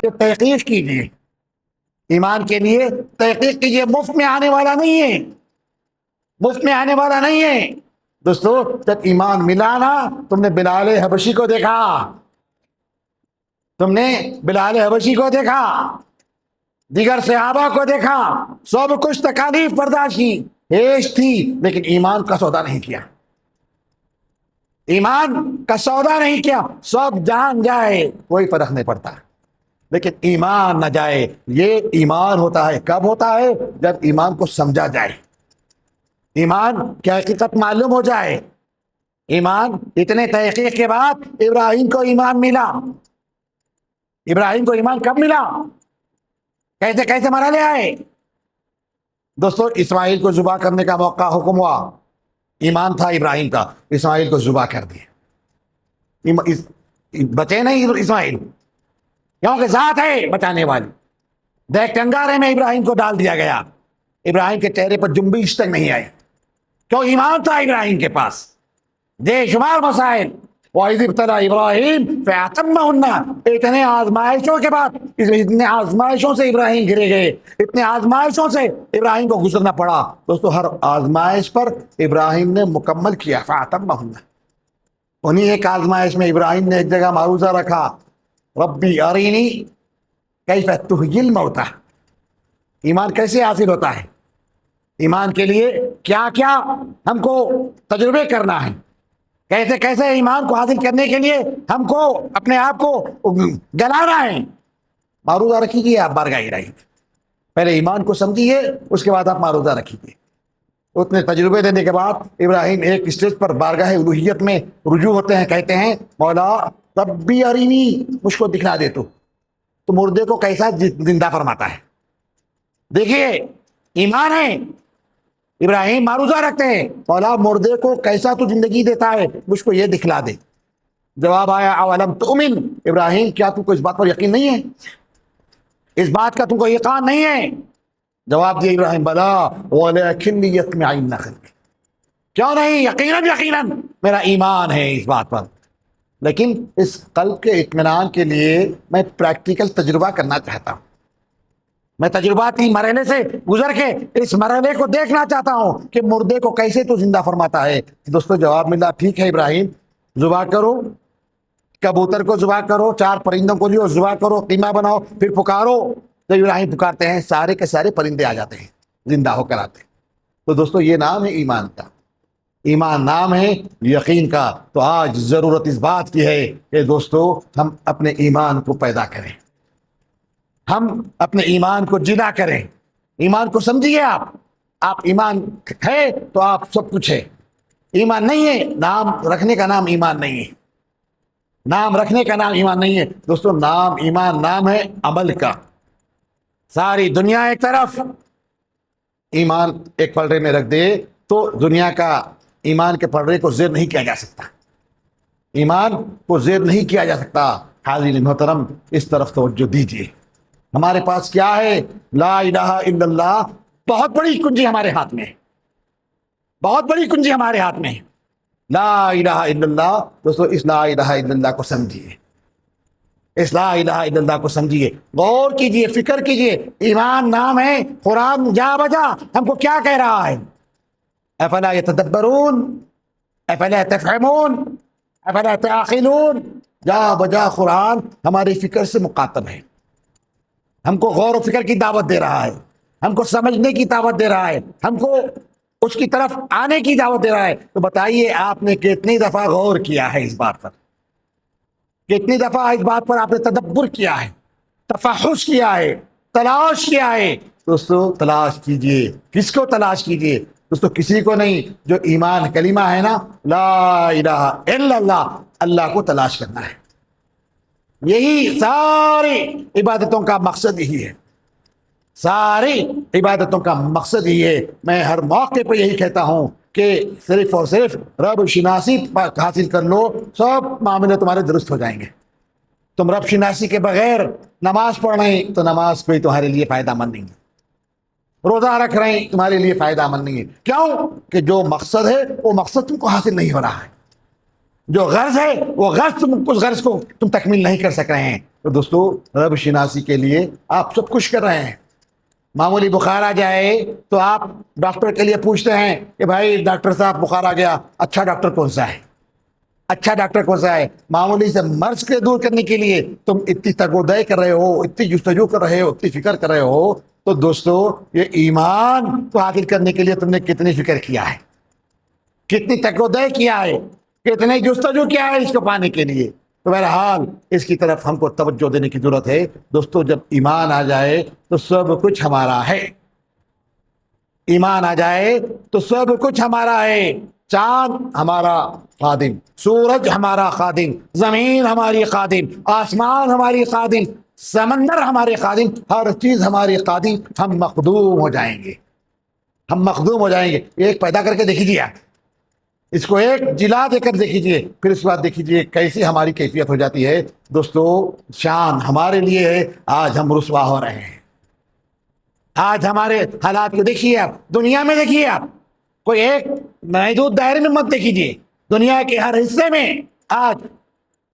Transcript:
تحقیق کیجیے، ایمان کے لیے تحقیق کیجیے، مفت میں آنے والا نہیں ہے، مفت میں آنے والا نہیں ہے دوستو۔ جب ایمان ملا نا، تم نے بلال حبشی کو دیکھا، تم نے بلال حبشی کو دیکھا، دیگر صحابہ کو دیکھا، سب کچھ تکالیف برداشت کی، عیش تھی، لیکن ایمان کا سودا نہیں کیا، ایمان کا سودا نہیں کیا۔ سب جان جائے کوئی فرق نہیں پڑتا، لیکن ایمان نہ جائے۔ یہ ایمان ہوتا ہے، کب ہوتا ہے؟ جب ایمان کو سمجھا جائے، ایمان کی حقیقت معلوم ہو جائے۔ ایمان اتنے تحقیق کے بعد ابراہیم کو ایمان ملا۔ ابراہیم کو ایمان کب ملا؟ کیسے کیسے مرحلے آئے دوستو؟ اسماعیل کو ذبح کرنے کا موقع حکم ہوا، ایمان تھا ابراہیم کا، اسماعیل کو ذبح کر دیا۔ بچے نہیں اسماعیل، کیونکہ ذات ہے بچانے والی۔ دیکھ کنگارے میں ابراہیم کو ڈال دیا گیا، ابراہیم کے چہرے پر جنبش تک نہیں آئی، کیوں؟ ایمان تھا ابراہیم کے پاس۔ بے شمار مسائل، وَإِذِ ابْتَلَىٰ إِبْرَاهِيمَ فَأَتَمَّهُنَّ، اتنے آزمائشوں کے بعد، اتنے آزمائشوں سے ابراہیم گھرے گئے، اتنے آزمائشوں سے ابراہیم کو گزرنا پڑا دوستو۔ ہر آزمائش پر ابراہیم نے مکمل کیا، فَأَتَمَّهُنَّ۔ انہی ایک آزمائش میں ابراہیم نے ایک جگہ معروضہ رکھا، ربی ارینی کیف تحیی الموتى۔ ایمان کیسے حاصل ہوتا ہے؟ ایمان کے لیے کیا کیا ہم کو تجربے کرنا ہے، کیسے کیسے ایمان کو حاصل کرنے کے لیے ہم کو اپنے آپ کو گلانا ہے۔ معروضہ رکھیے آپ بارگاہ الہی، پہلے ایمان کو سمجھیے، اس کے بعد آپ معروضہ رکھیے۔ اتنے تجربے دینے کے بعد ابراہیم ایک اسٹیج پر بارگاہ الوہیت میں رجوع ہوتے ہیں، کہتے ہیں مولا ربی ارینی، مجھ کو دکھلا دے تو مردے کو کیسا زندہ فرماتا ہے۔ دیکھیے ایمان ہے، ابراہیم معروضہ رکھتے ہیں، مولا مردے کو کیسا تو زندگی دیتا ہے، مجھ کو یہ دکھلا دے۔ جواب آیا اولم تؤمن، ابراہیم کیا تم کو اس بات پر یقین نہیں ہے، اس بات کا تم کو یقین نہیں ہے؟ جواب دیا ابراہیم بلا ولکن لیطمئن قلبی، کیوں نہیں، یقیناً یقیناً میرا ایمان ہے اس بات پر، لیکن اس قلب کے اطمینان کے لیے میں پریکٹیکل تجربہ کرنا چاہتا ہوں، میں تجرباتی مرحلے سے گزر کے اس مرحلے کو دیکھنا چاہتا ہوں کہ مردے کو کیسے تو زندہ فرماتا ہے۔ دوستو جواب ملا، ٹھیک ہے ابراہیم، ذبح کرو، کبوتر کو ذبح کرو، 4 پرندوں کو لیو، ذبح کرو، قیمہ بناؤ، پھر پکارو۔ جب ابراہیم پکارتے ہیں سارے کے سارے پرندے آ جاتے ہیں، زندہ ہو کر آتے ہیں۔ تو دوستو یہ نام ہے ایمان کا، ایمان نام ہے یقین کا۔ تو آج ضرورت اس بات کی ہے کہ دوستو ہم اپنے ایمان کو پیدا کریں، ہم اپنے ایمان کو جلا کریں، ایمان کو سمجھیے۔ آپ ایمان ہے تو آپ سب کچھ ہے، ایمان نہیں ہے، نام رکھنے کا نام ایمان نہیں ہے، نام رکھنے کا نام ایمان نہیں ہے دوستو۔ نام ایمان نام ہے عمل کا۔ ساری دنیا ایک طرف، ایمان ایک پلڑے میں رکھ دے تو دنیا کا ایمان کے پلڑے کو زیر نہیں کیا جا سکتا، ایمان کو زیر نہیں کیا جا سکتا۔ حاضرین محترم اس طرف توجہ دیجیے، ہمارے پاس کیا ہے؟ لا الہ الا اللہ، بہت بڑی کنجی ہمارے ہاتھ میں، بہت بڑی کنجی ہمارے ہاتھ میں، لا الہ الا اللہ۔ دوستو اس لا الہ الا اللہ کو سمجھیے، اس لا الہ الا اللہ کو سمجھیے، غور کیجیے، فکر کیجیے۔ ایمان نام ہے، قرآن جا بجا ہم کو کیا کہہ رہا ہے؟ افلا یتدبرون، افلا تفہمون، افلا تعقلون۔ جا بجا قرآن ہماری فکر سے مخاطب ہے، ہم کو غور و فکر کی دعوت دے رہا ہے، ہم کو سمجھنے کی دعوت دے رہا ہے، ہم کو اس کی طرف آنے کی دعوت دے رہا ہے۔ تو بتائیے آپ نے کتنی دفعہ غور کیا ہے اس بات پر، کتنی دفعہ اس بات پر آپ نے تدبر کیا ہے، تفحص کیا ہے، تلاش کیا ہے؟ دوستو تلاش کیجئے، کس کو تلاش کیجئے دوستو؟ کسی کو نہیں، جو ایمان کلمہ ہے نا، لا الہ الا اللہ، اللہ کو تلاش کرنا ہے۔ یہی ساری عبادتوں کا مقصد یہی ہے، ساری عبادتوں کا مقصد یہی ہے۔ میں ہر موقع پہ یہی کہتا ہوں کہ صرف اور صرف رب شناسی حاصل کر لو، سب معاملے تمہارے درست ہو جائیں گے۔ تم رب شناسی کے بغیر نماز پڑھ رہے ہیں تو نماز کوئی تمہارے لیے فائدہ مند نہیں ہے، روزہ رکھ رہے ہیں تمہارے لیے فائدہ مند نہیں ہے۔ کیوں؟ کہ جو مقصد ہے وہ مقصد تم کو حاصل نہیں ہو رہا ہے۔ جو غرض ہے وہ غرض اس غرض کو تم تکمیل نہیں کر سک رہے ہیں. تو دوستو رب شناسی کے لیے آپ سب کچھ کر رہے ہیں. معمولی بخار آ جائے تو آپ ڈاکٹر کے لیے پوچھتے ہیں کہ بھائی ڈاکٹر صاحب بخار آ گیا, اچھا ڈاکٹر کون سا ہے, اچھا ڈاکٹر کون سا ہے. معمولی سے مرض کے دور کرنے کے لیے تم اتنی تگودائی کر رہے ہو, اتنی جستجو کر رہے ہو, اتنی فکر کر رہے ہو. تو دوستو یہ ایمان کو حاصل کرنے کے لیے تم نے کتنی فکر کیا ہے, کتنی تگودائی کیا ہے, کتنے جستجو کیا ہے اس کو پانے کے لیے. تو بہرحال اس کی طرف ہم کو توجہ دینے کی ضرورت ہے. دوستو جب ایمان آ جائے تو سب کچھ ہمارا ہے. ایمان آ جائے تو سب کچھ ہمارا ہے. چاند ہمارا خادم, سورج ہمارا خادم, زمین ہماری خادم, آسمان ہماری خادم, سمندر ہمارے خادم, ہر چیز ہماری خادم. ہم مخدوم ہو جائیں گے, ہم مخدوم ہو جائیں گے. ایک پیدا کر کے دیکھیے آپ, اس کو ایک جلا دے کر دیکھیے, پھر اس کے بعد دیکھیے کیسی ہماری کیفیت ہو جاتی ہے. دوستو شان ہمارے لیے ہے, آج ہم رسوا ہو رہے ہیں. آج ہمارے حالات کو دیکھیے آپ, دنیا میں دیکھیے آپ, کوئی ایک محدود دائرے میں مت دیکھیے, دنیا کے ہر حصے میں آج